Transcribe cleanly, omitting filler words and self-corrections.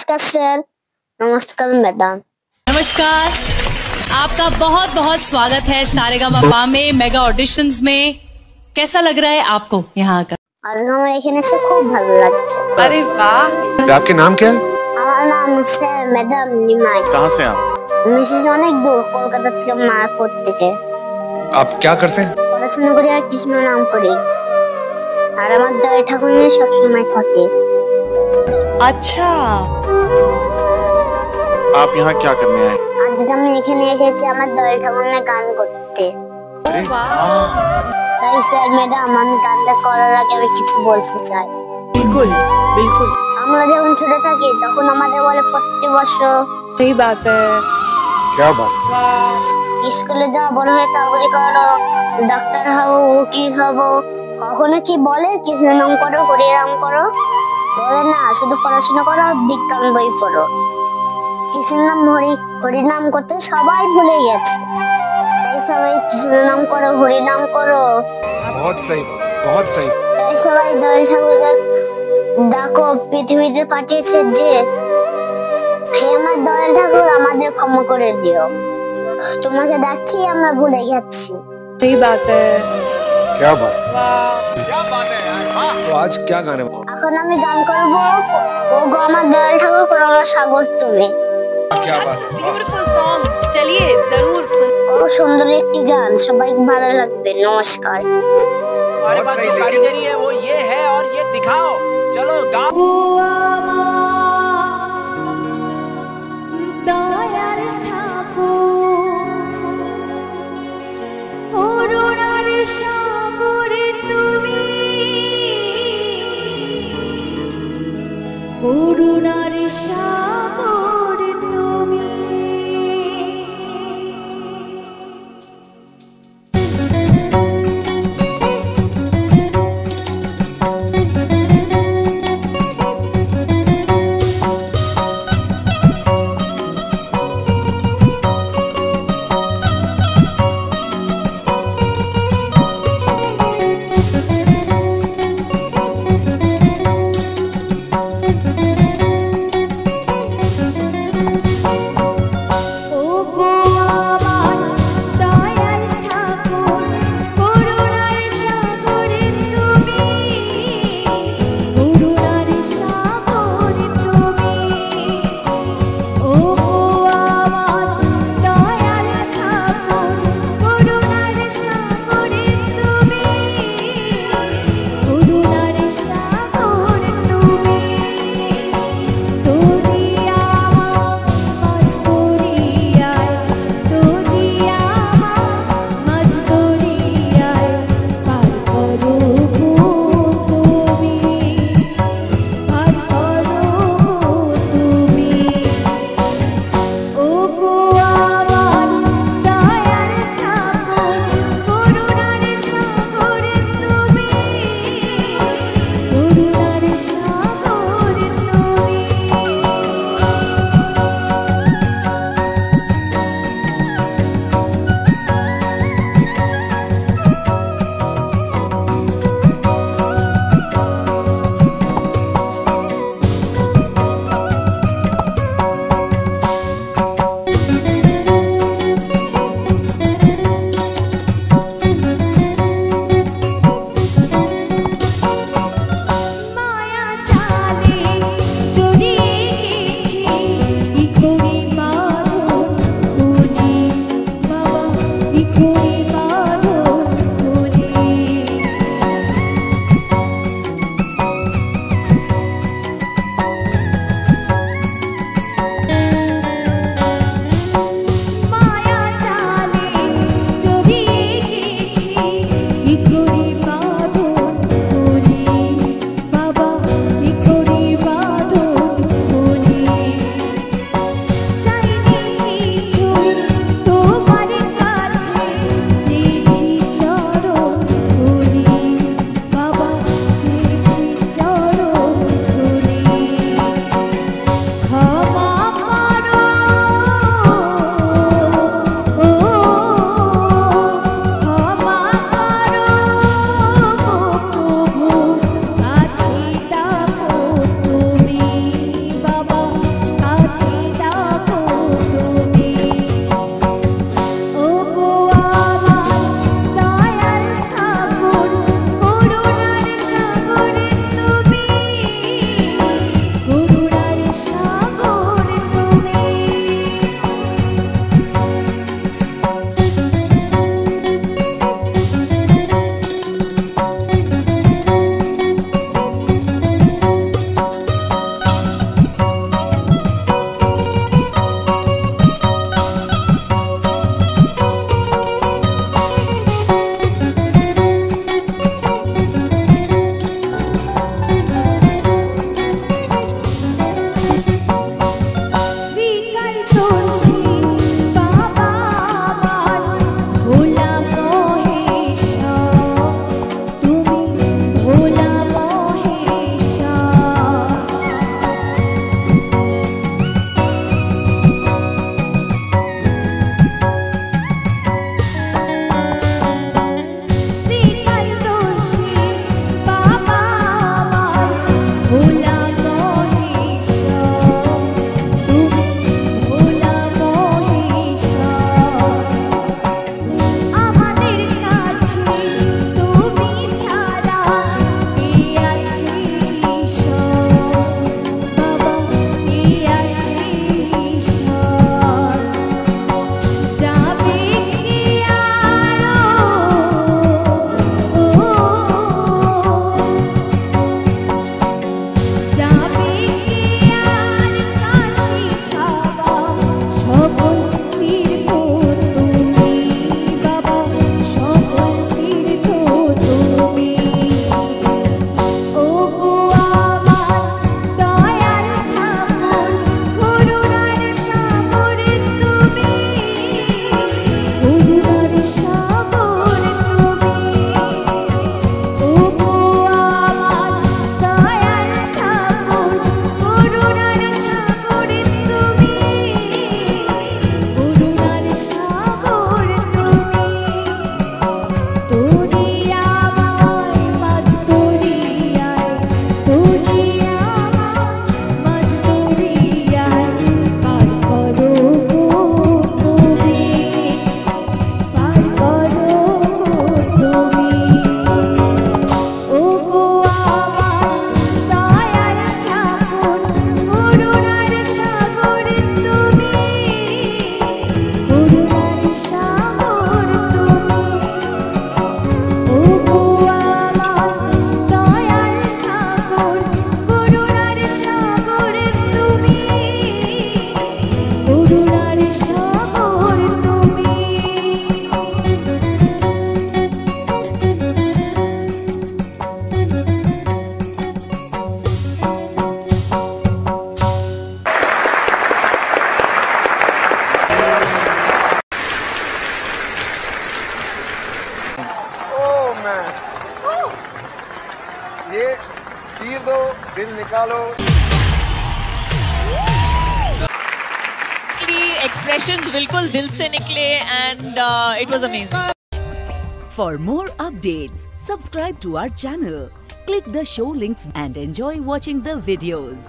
नमस्कार सर। नमस्कार मैडम। नमस्कार, आपका बहुत बहुत स्वागत है सारेगामापा में मेगा ऑडिशंस में। कैसा लग रहा है आपको यहाँ आकर? आज আমার এখানে এসে খুব ভালো লাগছে। अरे वाह। आपके नाम क्या है? আমার নাম হচ্ছে ম্যাডাম নিমাই। कहाँ से आप? মিসেস অনেক দূর, কলকাতা থেকে মায়াপুর থেকে। आप क्या करते हैं? পড়াশোনা করি আর কৃষ্ণ নাম করি। আর আমার দয়া ঠাকুর নিয়ে সবসময় থাকে। अच्छा, आप यहाँ क्या करने आए? আজকে আমি এখানে এসেছি আমার দয়া ঠাকুর নিয়ে গান করতে। তাই স্যার ম্যাডাম, আমি গানটা করার আগে আমি কিছু বলতে চাই। बिल्कुल बिल्कुल আমরা যখন ছোট থাকি তখন আমাদের বলে প্রতি বছর सही बात है। क्या बात? স্কুলে যাও, বড় হয়ে চাকরি করো, ডাক্তার হবো, উকিল হবো। কখনো কি বলে কৃষ্ণ নাম করো, হরিনাম করো? বলে না, শুধু পড়াশোনা করো, বিজ্ঞান বই পড়ো। কৃষ্ণ নাম হরিনাম করতে সবাই ভুলে গেছে। তাই সবাই কৃষ্ণ নাম করো, হরিনাম করো। बहुत सही, बहुत सही। তাই সবাই দয়াল ঠাকুরকে ডাকো, পৃথিবীতে পাঠিয়েছে যে হে আমার দয়াল ঠাকুর, আমাদের ক্ষমা করে দিও। তোমাকে দেখি আমরা ভুলে গেছি। सही बात है। क्या बात? क्या बात है यार। तो आज क्या गाने? এখন আমি গান করবো ও গো আমার দয়াল ঠাকুর, করোনা সাগর তুমি। क्या बात? ब्यूटीफुल सॉन्ग, चलिए जरूर सुन। খুব সুন্দর একটি গান, সবাই ভালো লাগবে। नमस्कार। हमारे पास जो कारीगरी है वो ये है और ये दिखाओ। चलो गाओ। দয়াল ঠাকুর করুণার সাগর তুমি, করুণার সাগর তুমি। बना लो। एक्सप्रेशंस बिल्कुल दिल से निकले and it was amazing. For more updates, subscribe to our channel, click the show links and enjoy watching the videos.